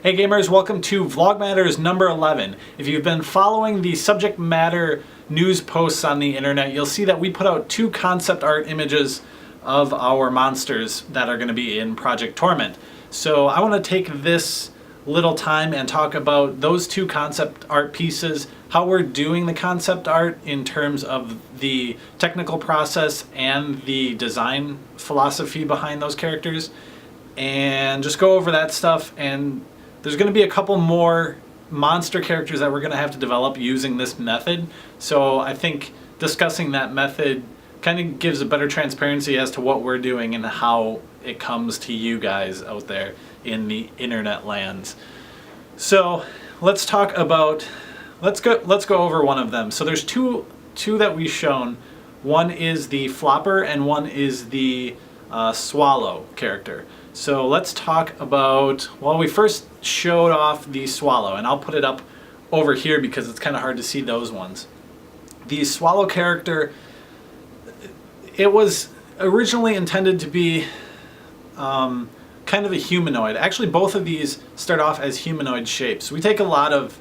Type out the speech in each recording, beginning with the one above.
Hey gamers, welcome to Vlog Matters number 11. If you've been following the subject matter news posts on the internet, you'll see that we put out 2 concept art images of our monsters that are going to be in Project Torment. So I want to take this little time and talk about those 2 concept art pieces, how we're doing the concept art in terms of the technical process and the design philosophy behind those characters, and just go over that stuff. And there's going to be a couple more monster characters that we're going to have to develop using this method. So I think discussing that method kind of gives a better transparency as to what we're doing and how it comes to you guys out there in the internet lands. So let's talk about, let's go over one of them. So there's two that we've shown. One is the flopper and one is the swallow character. So let's talk about, well, we first showed off the swallow, and I'll put it up over here because it's kind of hard to see those ones. The swallow character, it was originally intended to be kind of a humanoid. Actually, both of these start off as humanoid shapes. We take a lot of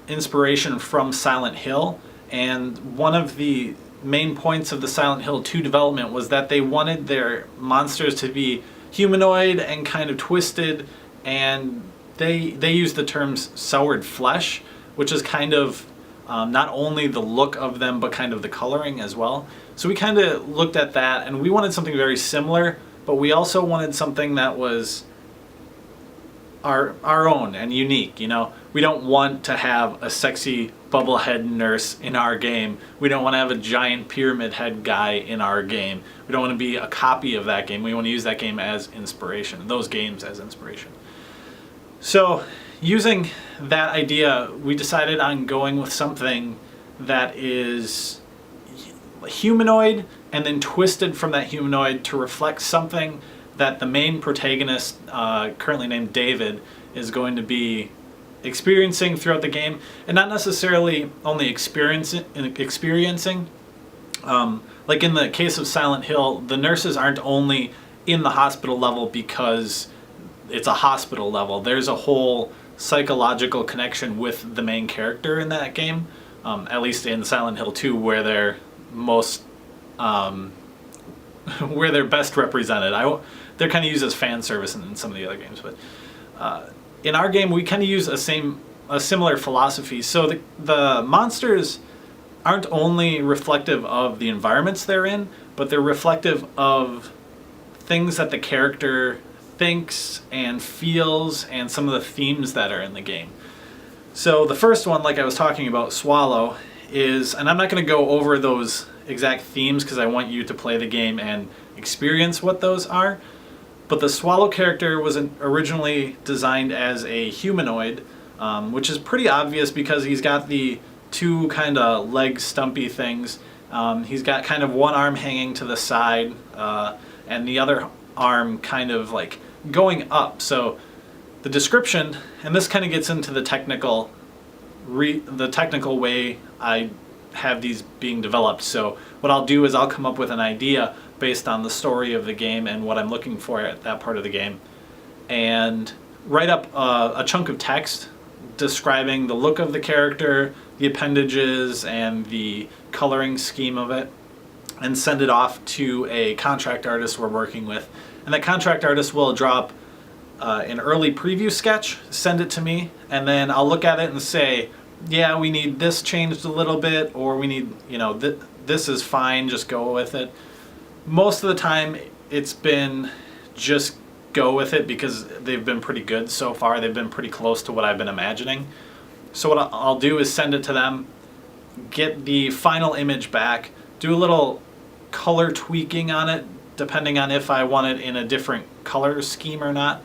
inspiration from Silent Hill, and one of the main points of the Silent Hill 2 development was that they wanted their monsters to be humanoid and kind of twisted, and they use the terms soured flesh, which is kind of not only the look of them but kind of the coloring as well. So we kind of looked at that, and we wanted something very similar, but we also wanted something that was our own and unique. You know, we don't want to have a sexy bubblehead nurse in our game. We don't want to have a giant pyramid head guy in our game. We don't want to be a copy of that game. We want to use that game as inspiration, those games as inspiration. So using that idea, we decided on going with something that is humanoid and then twisted from that humanoid to reflect something that the main protagonist, currently named David, is going to be experiencing throughout the game, and not necessarily only experiencing. Like in the case of Silent Hill, the nurses aren't only in the hospital level because it's a hospital level. There's a whole psychological connection with the main character in that game, at least in Silent Hill 2, where they're most where they're best represented. They're kind of used as fan service in some of the other games, but in our game we kind of use a similar philosophy. So the monsters aren't only reflective of the environments they're in, but they're reflective of things that the character thinks and feels and some of the themes that are in the game. So the first one, like I was talking about, Swallow, is, and I'm not going to go over those exact themes because I want you to play the game and experience what those are, but the Swallow character was originally designed as a humanoid, which is pretty obvious because he's got the 2 kind of leg stumpy things. He's got kind of one arm hanging to the side and the other arm kind of like going up. So the description, and this kind of gets into the technical way I have these being developed. So what I'll do is I'll come up with an idea based on the story of the game and what I'm looking for at that part of the game, and write up a chunk of text describing the look of the character, the appendages, and the coloring scheme of it, and send it off to a contract artist we're working with. And that contract artist will drop an early preview sketch, send it to me, and then I'll look at it and say, yeah, we need this changed a little bit, or we need, you know, this is fine, just go with it. Most of the time it's been just go with it because they've been pretty good so far. They've been pretty close to what I've been imagining. So what I'll do is send it to them, get the final image back, do a little color tweaking on it depending on if I want it in a different color scheme or not.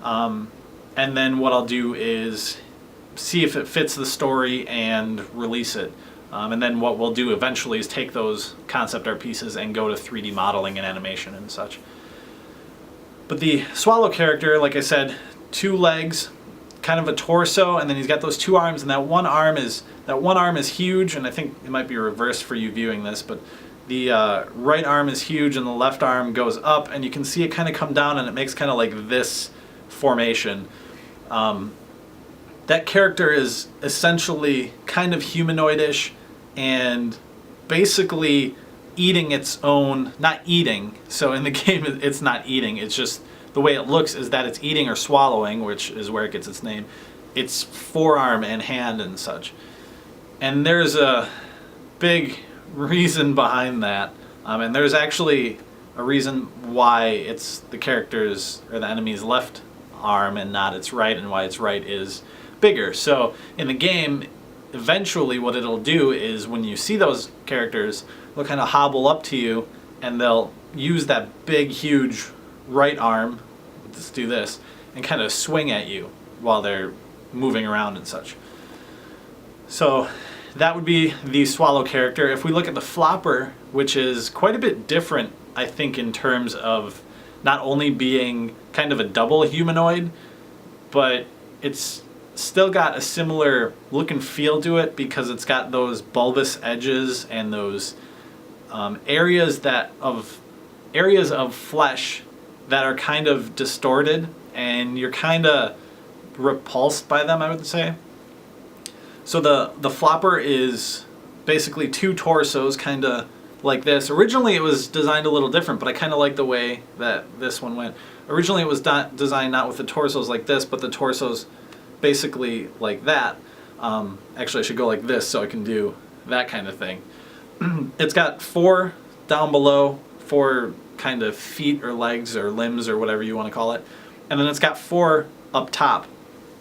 And then what I'll do is see if it fits the story and release it. And then what we'll do eventually is take those concept art pieces and go to 3D modeling and animation and such. But the Swallow character, like I said, 2 legs, kind of a torso, and then he's got those 2 arms, and that one arm is huge, and I think it might be reversed for you viewing this, but the right arm is huge and the left arm goes up, and you can see it kind of come down and it makes kind of like this formation. That character is essentially kind of humanoidish and basically eating its own, not eating, so in the game it's not eating, it's just the way it looks is that it's eating or swallowing, which is where it gets its name, its forearm and hand and such. And there's a big reason behind that, and there's actually a reason why it's the character's or the enemy's left arm and not its right, and why its right is bigger. So in the game, eventually what it'll do is when you see those characters, they'll kind of hobble up to you and they'll use that big huge right arm, let's do this, and kind of swing at you while they're moving around and such. So that would be the Swallow character. If we look at the Flopper, which is quite a bit different, I think, in terms of not only being kind of a double humanoid, but it's still got a similar look and feel to it because it's got those bulbous edges and those areas of flesh that are kind of distorted, and you're kind of repulsed by them, I would say. So the Flopper is basically two torsos, kind of like this. Originally it was designed a little different, but I kind of like the way that this one went. Originally it was designed not with the torsos like this, but the torsos basically like that. Actually I should go like this so I can do that kind of thing. It's got 4 down below, 4 kind of feet or legs or limbs or whatever you want to call it. And then it's got 4 up top.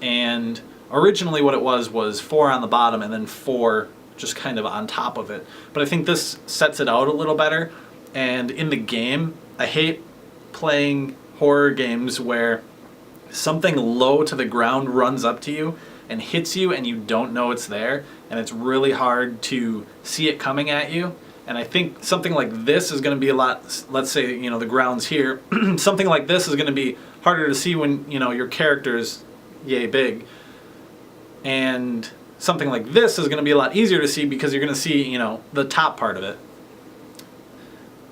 And originally what it was 4 on the bottom and then 4 just kind of on top of it. But I think this sets it out a little better. And in the game, I hate playing horror games where something low to the ground runs up to you and hits you and you don't know it's there, and it's really hard to see it coming at you. And I think something like this is going to be a lot, let's say, you know, the ground's here. Something like this is going to be harder to see when, you know, your character's yay big. And something like this is going to be a lot easier to see because you're going to see, you know, the top part of it.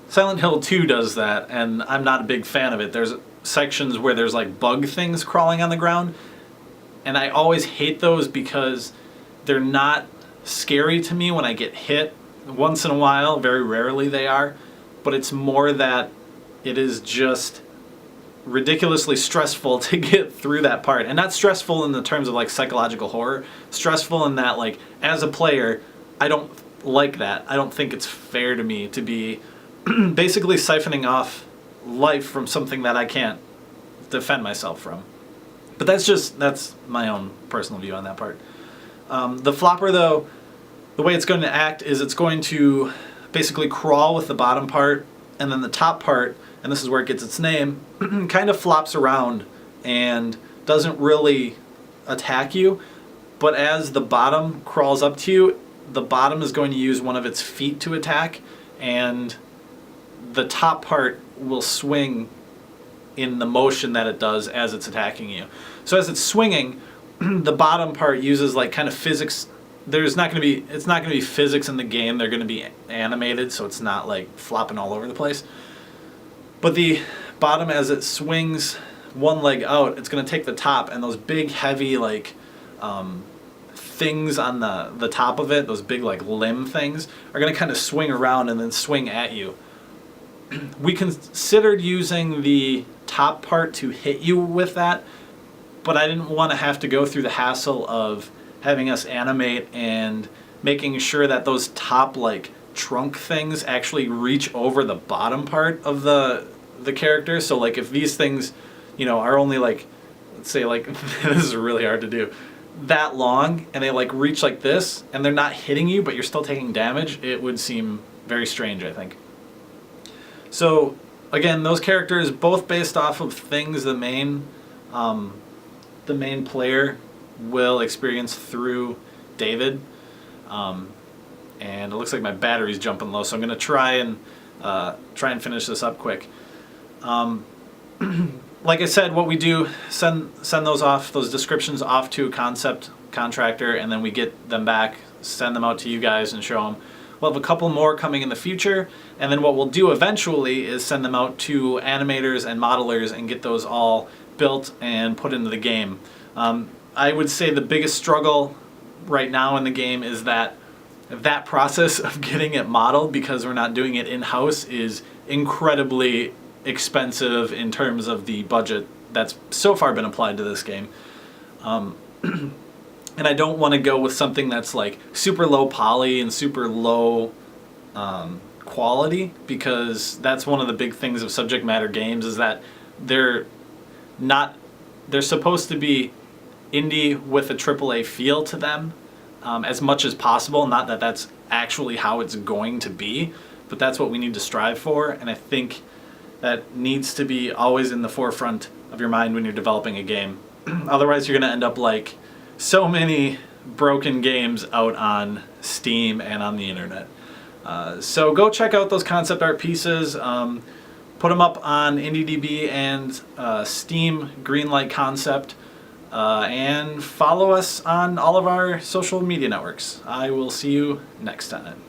Silent Hill 2 does that, and I'm not a big fan of it. There's sections where there's like bug things crawling on the ground, and I always hate those because they're not scary to me when I get hit. Once in a while, very rarely they are, but it's more that it is just ridiculously stressful to get through that part. And not stressful in the terms of like psychological horror, stressful in that, like, as a player, I don't like that. I don't think it's fair to me to be basically siphoning off life from something that I can't defend myself from. But that's my own personal view on that part. The Flopper, though, the way it's going to act is it's going to basically crawl with the bottom part, and then the top part, and this is where it gets its name, kind of flops around and doesn't really attack you. But as the bottom crawls up to you, the bottom is going to use one of its feet to attack, and the top part will swing in the motion that it does as it's attacking you. So as it's swinging, the bottom part uses like kind of physics. It's not going to be physics in the game. They're going to be animated, so it's not like flopping all over the place. But the bottom, as it swings one leg out, it's going to take the top, and those big heavy like things on the top of it, those big like limb things, are going to kind of swing around and then swing at you. We considered using the top part to hit you with that, but I didn't want to have to go through the hassle of having us animate and making sure that those top like trunk things actually reach over the bottom part of the character. So like if these things, you know, are only like, let's say like this is really hard to do, that long, and they like reach like this and they're not hitting you but you're still taking damage, it would seem very strange, I think. So again, those characters both based off of things the main player will experience through David. And it looks like my battery's jumping low, so I'm going to try and finish this up quick. Like I said, what we do, send those descriptions off to a concept contractor, and then we get them back, send them out to you guys and show them. We'll have a couple more coming in the future, and then what we'll do eventually is send them out to animators and modelers and get those all built and put into the game. I would say the biggest struggle right now in the game is that process of getting it modeled, because we're not doing it in-house, is incredibly expensive in terms of the budget that's so far been applied to this game. And I don't want to go with something that's like super low poly and super low quality, because that's one of the big things of subject matter games, is that they're supposed to be indie with a AAA feel to them, as much as possible. Not that that's actually how it's going to be, but that's what we need to strive for, and I think that needs to be always in the forefront of your mind when you're developing a game. Otherwise you're going to end up like so many broken games out on Steam and on the internet. So go check out those concept art pieces. Put them up on IndieDB and Steam Greenlight Concept. And follow us on all of our social media networks. I will see you next time.